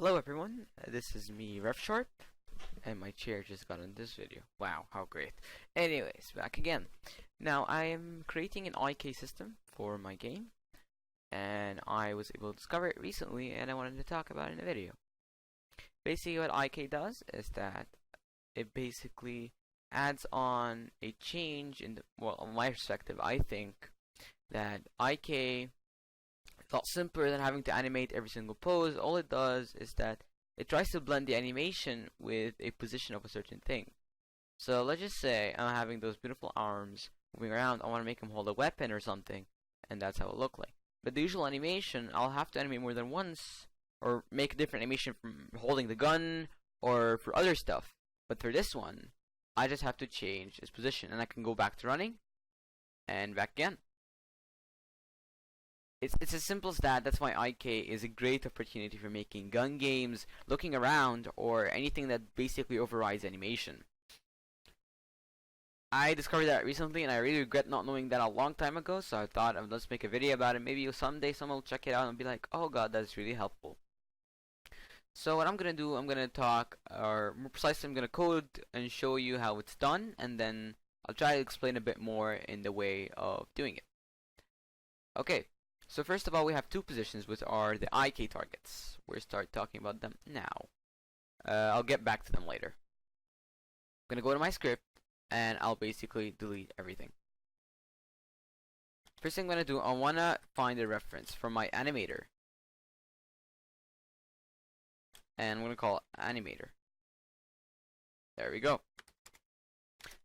Hello everyone, this is me, RefSharp, and my chair just got in this video. Wow, how great. Anyways, back again. Now, I am creating an IK system for my game, and I was able to discover it recently, and I wanted to talk about it in a video. Basically, what IK does is that it basically adds on a change in the, well, on my perspective, I think that IK it's a lot simpler than having to animate every single pose. All it does is that it tries to blend the animation with a position of a certain thing. So let's just say I'm having those beautiful arms moving around. I want to make them hold a weapon or something, and that's how it look like. But the usual animation, I'll have to animate more than once, or make a different animation from holding the gun, or for other stuff. But for this one, I just have to change its position, and I can go back to running, and back again. It's as simple as that. That's why IK is a great opportunity for making gun games, looking around, or anything that basically overrides animation. I discovered that recently, and I really regret not knowing that a long time ago, so I thought, let's make a video about it. Maybe someday someone will check it out and be like, oh god, that's really helpful. So what I'm gonna do, I'm gonna talk, or more precisely, I'm gonna code and show you how it's done, and then I'll try to explain a bit more in the way of doing it. Okay. So first of all, we have two positions, which are the IK targets. We'll start talking about them now. I'll get back to them later. I'm gonna go to my script, and I'll basically delete everything. First thing I'm gonna do, I wanna find a reference from my animator, and I'm gonna call it animator. There we go.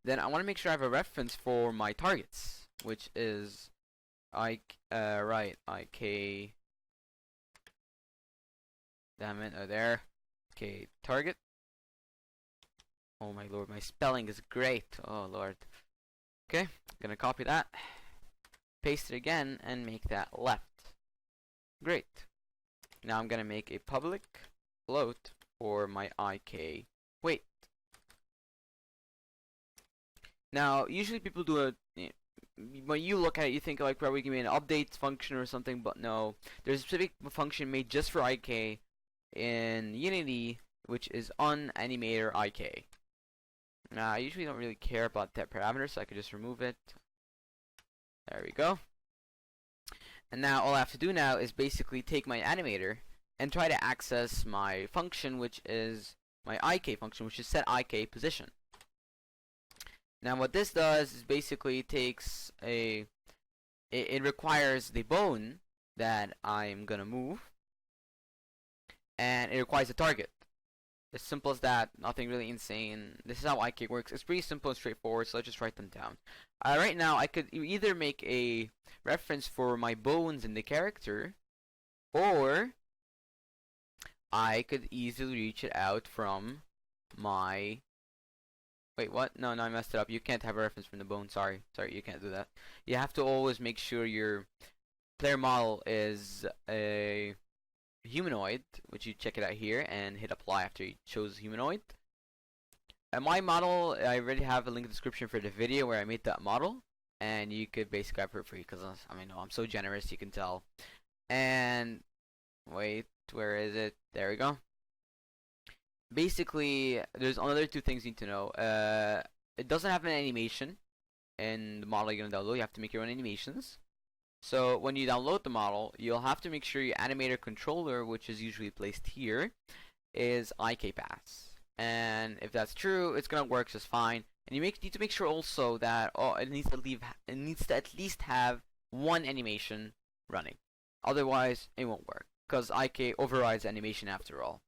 Then I wanna make sure I have a reference for my targets, which is IK, damn it, there. Okay, target. Oh my lord, my spelling is great. Oh lord. Okay, gonna copy that, paste it again, and make that left. Great. Now I'm gonna make a public float for my IK weight. Now, usually people do a when you look at it, you think like probably give me an update function or something, but no. There's a specific function made just for IK in Unity, which is onAnimator IK. Now, I usually don't really care about that parameter, so I could just remove it. There we go. And now all I have to do now is basically take my animator and try to access my function, which is my IK function, which is set IK position. Now what this does is basically takes it requires the bone that I'm gonna move, and it requires a target. As simple as that, nothing really insane. This is how IK works. It's pretty simple and straightforward, so let's just write them down. Right now I could either make a reference for my bones in the character, or I could easily reach it out from my wait, what? No, I messed it up. You can't have a reference from the bone. Sorry, you can't do that. You have to always make sure your player model is a humanoid, which you check it out here and hit apply after you chose humanoid. And my model, I already have a link in the description for the video where I made that model, and you could basically grab it for free because I mean, I'm so generous, you can tell. And wait, where is it? There we go. Basically, there's another two things you need to know. It doesn't have an animation in the model you're gonna download. You have to make your own animations. So when you download the model, you'll have to make sure your animator controller, which is usually placed here, is IK paths. And if that's true, it's gonna work just fine. And you need to make sure also that it needs to at least have one animation running. Otherwise, it won't work because IK overrides animation after all.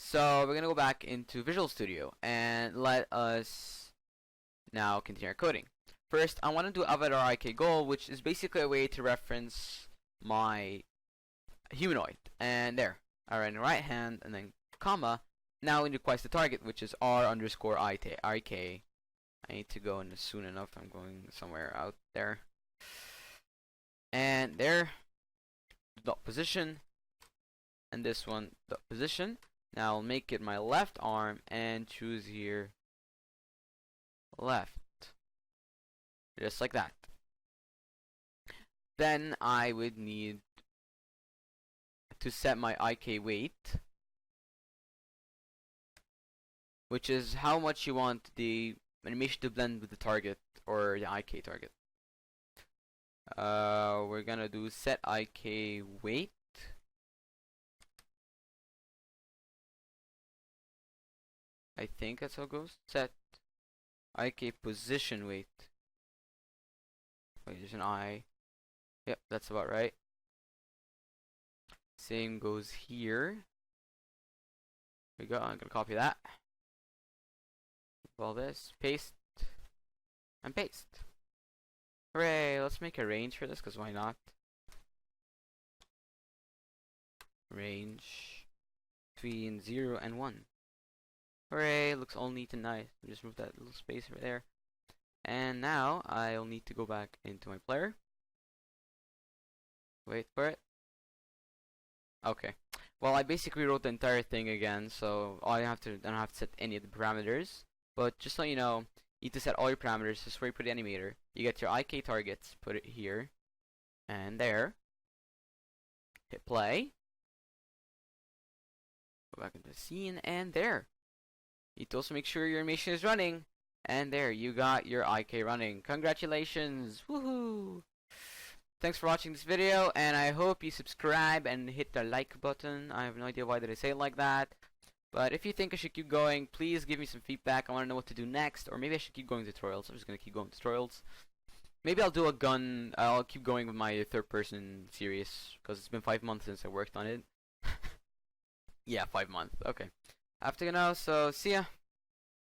So we're gonna go back into Visual Studio and let us now continue our coding. First, I want to do avatar IK goal, which is basically a way to reference my humanoid. And there, I write in the right hand and then comma. Now it requires the target, which is r_IK. I need to go in soon enough. I'm going somewhere out there. And there, dot position, and this one dot position. Now I'll make it my left arm and choose here left. Just like that. Then I would need to set my IK weight, which is how much you want the animation to blend with the target or the IK target. We're gonna do set IK weight. I think that's how it goes. Set IK position weight. Wait, there's an I. Yep, that's about right. Same goes here. There we go. I'm gonna copy that. All this, paste, and paste. Hooray! Let's make a range for this, because why not? Range between 0 and 1. Hooray! Looks all neat and nice. Just move that little space right there. And now I'll need to go back into my player. Wait for it. Okay. Well, I basically wrote the entire thing again, so I don't have to set any of the parameters. But just so you know, you need to set all your parameters. This is where you put the animator. You get your IK targets, put it here, and there. Hit play. Go back into the scene, and there. You need to also make sure your animation is running. And there, you got your IK running. Congratulations! Woohoo! Thanks for watching this video, and I hope you subscribe and hit the like button. I have no idea why did I say it like that. But if you think I should keep going, please give me some feedback. I want to know what to do next, or maybe I should keep going tutorials. I'm just going to keep going tutorials. Maybe I'll do a gun. I'll keep going with my third-person series, because it's been 5 months since I worked on it. Yeah, 5 months. Okay. I have to go now, so see ya.